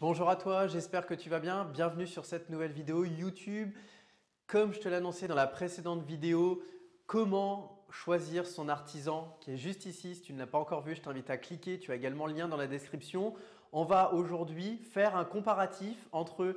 Bonjour à toi, j'espère que tu vas bien. Bienvenue sur cette nouvelle vidéo YouTube. Comme je te l'ai annoncé dans la précédente vidéo, comment choisir son artisan qui est juste ici. Si tu ne l'as pas encore vu, je t'invite à cliquer. Tu as également le lien dans la description. On va aujourd'hui faire un comparatif entre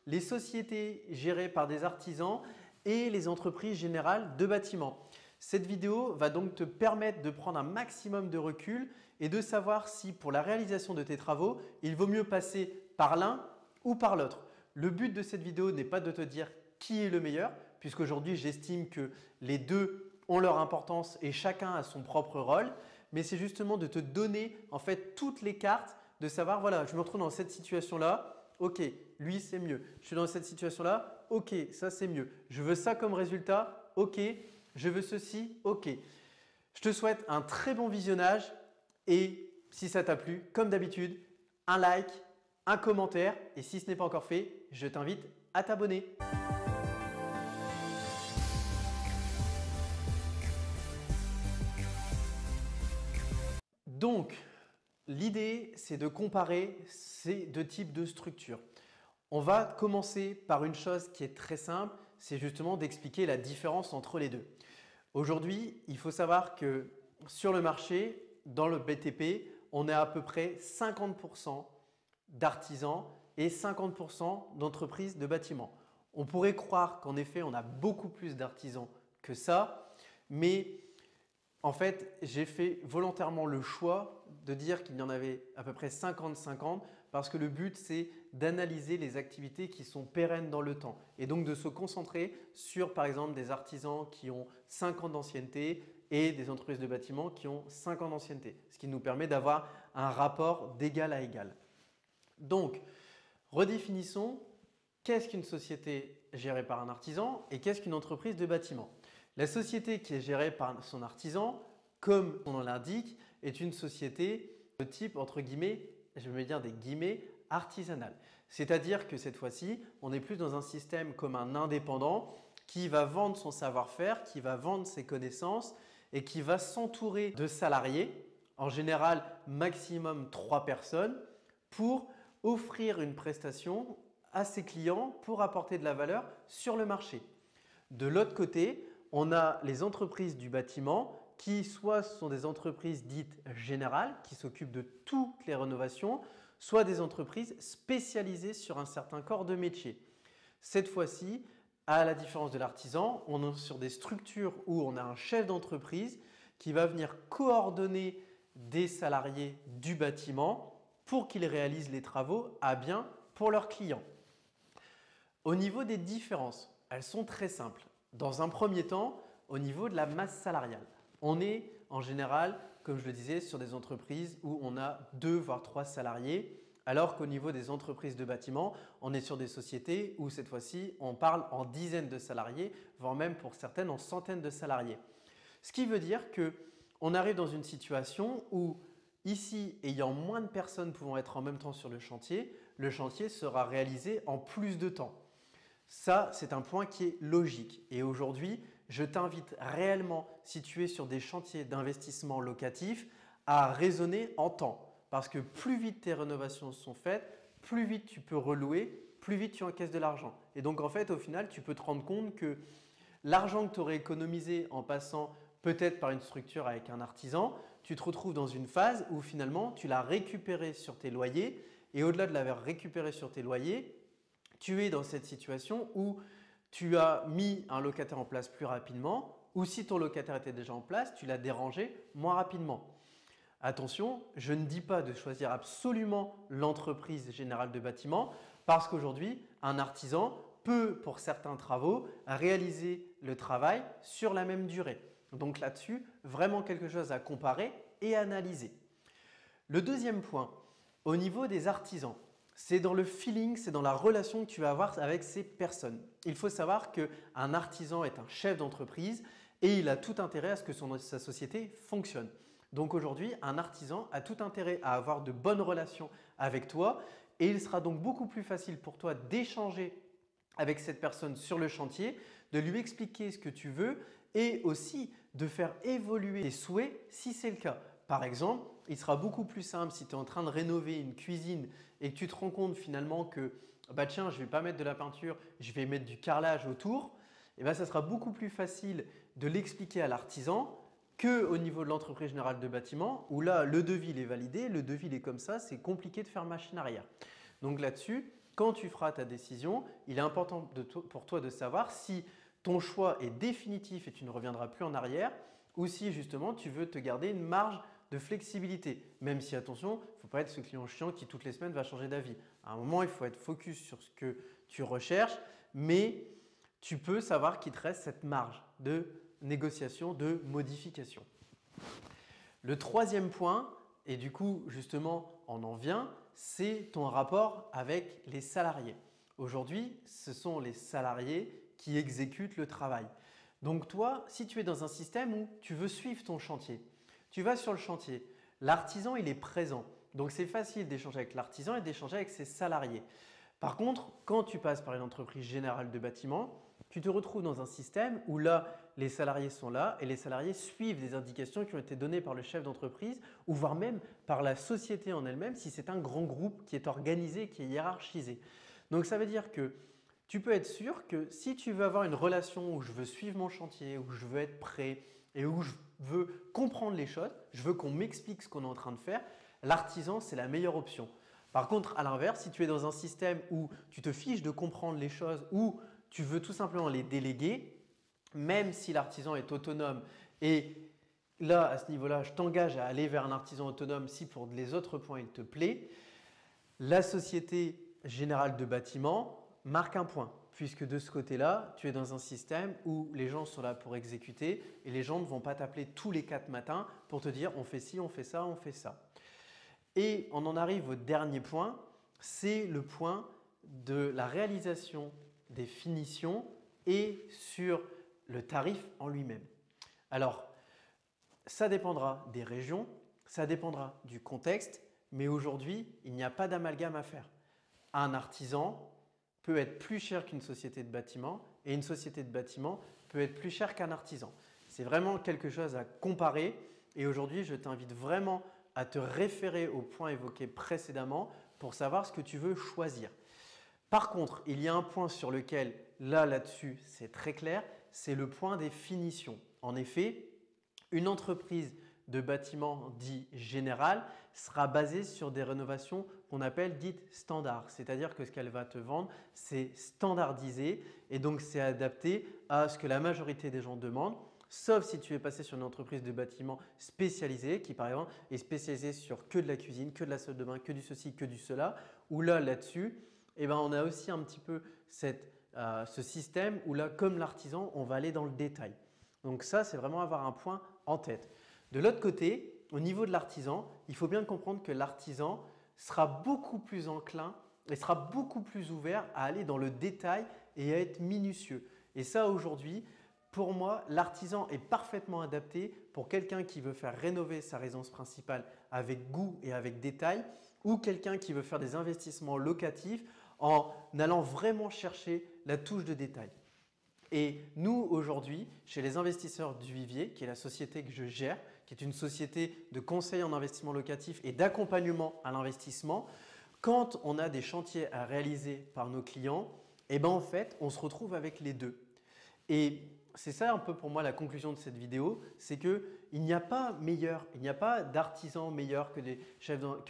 les sociétés gérées par des artisans et les entreprises générales de bâtiments. Cette vidéo va donc te permettre de prendre un maximum de recul et de savoir si pour la réalisation de tes travaux, il vaut mieux passer par l'un ou par l'autre. Le but de cette vidéo n'est pas de te dire qui est le meilleur, puisqu'aujourd'hui j'estime que les deux ont leur importance et chacun a son propre rôle, mais c'est justement de te donner en fait toutes les cartes, de savoir voilà, je me retrouve dans cette situation-là, ok, lui c'est mieux. Je suis dans cette situation-là, ok, ça c'est mieux. Je veux ça comme résultat, ok. Je veux ceci, ok. Je te souhaite un très bon visionnage et si ça t'a plu, comme d'habitude, un like, un commentaire et si ce n'est pas encore fait, je t'invite à t'abonner. Donc, l'idée, c'est de comparer ces deux types de structures. On va commencer par une chose qui est très simple, c'est justement d'expliquer la différence entre les deux. Aujourd'hui, il faut savoir que sur le marché, dans le BTP, on est à peu près 50% d'artisans et 50% d'entreprises de bâtiments. On pourrait croire qu'en effet, on a beaucoup plus d'artisans que ça, mais en fait, j'ai fait volontairement le choix de dire qu'il y en avait à peu près 50-50 parce que le but, c'est d'analyser les activités qui sont pérennes dans le temps et donc de se concentrer sur, par exemple, des artisans qui ont 5 ans d'ancienneté et des entreprises de bâtiments qui ont 5 ans d'ancienneté, ce qui nous permet d'avoir un rapport d'égal à égal. Donc, redéfinissons qu'est-ce qu'une société gérée par un artisan et qu'est-ce qu'une entreprise de bâtiment. La société qui est gérée par son artisan, comme son nom l'indique, est une société de type entre guillemets, je vais dire des guillemets, artisanale. C'est-à-dire que cette fois-ci, on est plus dans un système comme un indépendant qui va vendre son savoir-faire, qui va vendre ses connaissances et qui va s'entourer de salariés, en général maximum 3 personnes, pour offrir une prestation à ses clients pour apporter de la valeur sur le marché. De l'autre côté, on a les entreprises du bâtiment qui soit sont des entreprises dites générales qui s'occupent de toutes les rénovations, soit des entreprises spécialisées sur un certain corps de métier. Cette fois-ci, à la différence de l'artisan, on est sur des structures où on a un chef d'entreprise qui va venir coordonner des salariés du bâtiment pour qu'ils réalisent les travaux à bien pour leurs clients. Au niveau des différences, elles sont très simples. Dans un premier temps, au niveau de la masse salariale, on est en général, comme je le disais, sur des entreprises où on a 2 voire 3 salariés, alors qu'au niveau des entreprises de bâtiment, on est sur des sociétés où cette fois-ci, on parle en dizaines de salariés, voire même pour certaines en centaines de salariés. Ce qui veut dire qu'on arrive dans une situation où ici, ayant moins de personnes pouvant être en même temps sur le chantier sera réalisé en plus de temps. Ça, c'est un point qui est logique et aujourd'hui, je t'invite réellement, si tu es sur des chantiers d'investissement locatif, à raisonner en temps parce que plus vite tes rénovations sont faites, plus vite tu peux relouer, plus vite tu encaisses de l'argent. Et donc en fait, au final, tu peux te rendre compte que l'argent que tu aurais économisé en passant peut-être par une structure avec un artisan, tu te retrouves dans une phase où finalement, tu l'as récupéré sur tes loyers et au-delà de l'avoir récupéré sur tes loyers, tu es dans cette situation où tu as mis un locataire en place plus rapidement ou si ton locataire était déjà en place, tu l'as dérangé moins rapidement. Attention, je ne dis pas de choisir absolument l'entreprise générale de bâtiment parce qu'aujourd'hui, un artisan peut, pour certains travaux, réaliser le travail sur la même durée. Donc là-dessus, vraiment quelque chose à comparer et analyser. Le deuxième point, au niveau des artisans, c'est dans le feeling, c'est dans la relation que tu vas avoir avec ces personnes. Il faut savoir qu'un artisan est un chef d'entreprise et il a tout intérêt à ce que sa société fonctionne. Donc aujourd'hui, un artisan a tout intérêt à avoir de bonnes relations avec toi et il sera donc beaucoup plus facile pour toi d'échanger avec cette personne sur le chantier, de lui expliquer ce que tu veux et aussi de faire évoluer tes souhaits si c'est le cas. Par exemple, il sera beaucoup plus simple si tu es en train de rénover une cuisine et que tu te rends compte finalement que bah tiens, je ne vais pas mettre de la peinture, je vais mettre du carrelage autour. Et ben, ça sera beaucoup plus facile de l'expliquer à l'artisan qu'au niveau de l'entreprise générale de bâtiment où là, le devis il est validé, le devis il est comme ça, c'est compliqué de faire machine arrière. Donc là-dessus, quand tu feras ta décision, il est important pour toi de savoir si ton choix est définitif et tu ne reviendras plus en arrière ou si justement tu veux te garder une marge de flexibilité. Même si, attention, il ne faut pas être ce client chiant qui toutes les semaines va changer d'avis. À un moment, il faut être focus sur ce que tu recherches, mais tu peux savoir qu'il te reste cette marge de négociation, de modification. Le troisième point, et du coup justement on en vient, c'est ton rapport avec les salariés. Aujourd'hui, ce sont les salariés qui exécutent le travail. Donc toi, si tu es dans un système où tu veux suivre ton chantier, tu vas sur le chantier, l'artisan il est présent. Donc c'est facile d'échanger avec l'artisan et d'échanger avec ses salariés. Par contre, quand tu passes par une entreprise générale de bâtiment, tu te retrouves dans un système où là, les salariés sont là et les salariés suivent des indications qui ont été données par le chef d'entreprise ou voire même par la société en elle-même si c'est un grand groupe qui est organisé, qui est hiérarchisé. Donc ça veut dire que tu peux être sûr que si tu veux avoir une relation où je veux suivre mon chantier, où je veux être prêt et où je veux comprendre les choses, je veux qu'on m'explique ce qu'on est en train de faire, l'artisan c'est la meilleure option. Par contre, à l'inverse, si tu es dans un système où tu te fiches de comprendre les choses ou tu veux tout simplement les déléguer, même si l'artisan est autonome et là, à ce niveau-là, je t'engage à aller vers un artisan autonome si pour les autres points il te plaît, la Société Générale de Bâtiment marque un point puisque de ce côté-là, tu es dans un système où les gens sont là pour exécuter et les gens ne vont pas t'appeler tous les 4 matins pour te dire on fait ci, on fait ça, on fait ça. Et on en arrive au dernier point, c'est le point de la réalisation des finitions et sur le tarif en lui-même. Alors, ça dépendra des régions, ça dépendra du contexte, mais aujourd'hui, il n'y a pas d'amalgame à faire. Un artisan peut être plus cher qu'une société de bâtiment et une société de bâtiment peut être plus cher qu'un artisan. C'est vraiment quelque chose à comparer et aujourd'hui, je t'invite vraiment à te référer aux points évoqués précédemment pour savoir ce que tu veux choisir. Par contre, il y a un point sur lequel, là-dessus, c'est très clair, c'est le point des finitions. En effet, une entreprise de bâtiment dit général sera basée sur des rénovations qu'on appelle dites standards. C'est-à-dire que ce qu'elle va te vendre, c'est standardisé et donc c'est adapté à ce que la majorité des gens demandent. Sauf si tu es passé sur une entreprise de bâtiment spécialisée qui par exemple est spécialisée sur que de la cuisine, que de la salle de bain, que du ceci, que du cela. Ou là-dessus, eh ben, on a aussi un petit peu ce système où là, comme l'artisan, on va aller dans le détail. Donc ça, c'est vraiment avoir un point en tête. De l'autre côté, au niveau de l'artisan, il faut bien comprendre que l'artisan sera beaucoup plus enclin et sera beaucoup plus ouvert à aller dans le détail et à être minutieux. Et ça, aujourd'hui, pour moi, l'artisan est parfaitement adapté pour quelqu'un qui veut faire rénover sa résidence principale avec goût et avec détail ou quelqu'un qui veut faire des investissements locatifs en allant vraiment chercher la touche de détail. Et nous, aujourd'hui, chez les investisseurs du Vivier, qui est la société que je gère, qui est une société de conseil en investissement locatif et d'accompagnement à l'investissement, quand on a des chantiers à réaliser par nos clients, eh ben en fait, on se retrouve avec les deux. Et c'est ça un peu pour moi la conclusion de cette vidéo, c'est qu'il n'y a pas meilleur, il n'y a pas d'artisans meilleurs que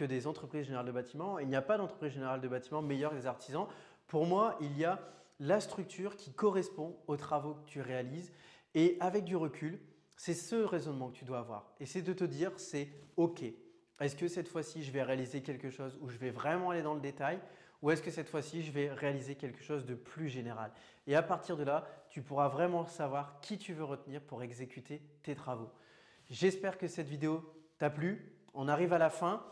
des entreprises générales de bâtiment, il n'y a pas d'entreprise générale de bâtiment meilleure que des artisans. Pour moi, il y a la structure qui correspond aux travaux que tu réalises et avec du recul, c'est ce raisonnement que tu dois avoir et c'est de te dire c'est OK. Est-ce que cette fois-ci, je vais réaliser quelque chose où je vais vraiment aller dans le détail ou est-ce que cette fois-ci, je vais réaliser quelque chose de plus général? Et à partir de là, tu pourras vraiment savoir qui tu veux retenir pour exécuter tes travaux. J'espère que cette vidéo t'a plu. On arrive à la fin.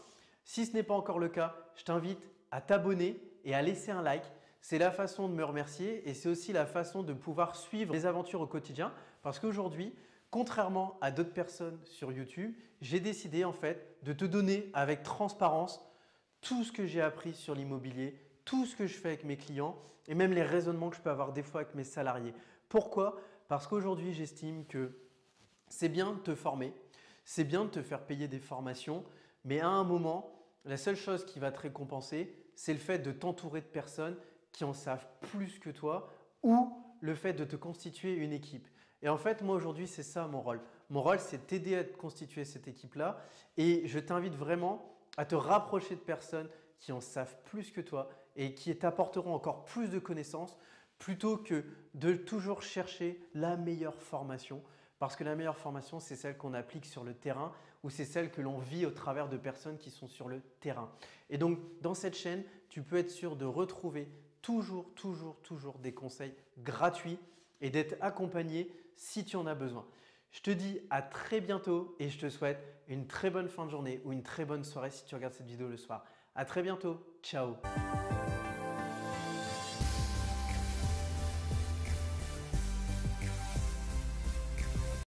Si ce n'est pas encore le cas, je t'invite à t'abonner et à laisser un like. C'est la façon de me remercier et c'est aussi la façon de pouvoir suivre les aventures au quotidien parce qu'aujourd'hui, contrairement à d'autres personnes sur YouTube, j'ai décidé en fait de te donner avec transparence tout ce que j'ai appris sur l'immobilier, tout ce que je fais avec mes clients et même les raisonnements que je peux avoir des fois avec mes salariés. Pourquoi? Parce qu'aujourd'hui, j'estime que c'est bien de te former, c'est bien de te faire payer des formations, Mais à un moment, la seule chose qui va te récompenser, c'est le fait de t'entourer de personnes qui en savent plus que toi ou le fait de te constituer une équipe. Et en fait, moi aujourd'hui, c'est ça mon rôle. Mon rôle, c'est t'aider à te constituer cette équipe-là et je t'invite vraiment à te rapprocher de personnes qui en savent plus que toi et qui t'apporteront encore plus de connaissances plutôt que de toujours chercher la meilleure formation. Parce que la meilleure formation, c'est celle qu'on applique sur le terrain ou c'est celle que l'on vit au travers de personnes qui sont sur le terrain. Et donc, dans cette chaîne, tu peux être sûr de retrouver toujours des conseils gratuits et d'être accompagné si tu en as besoin. Je te dis à très bientôt et je te souhaite une très bonne fin de journée ou une très bonne soirée si tu regardes cette vidéo le soir. À très bientôt. Ciao.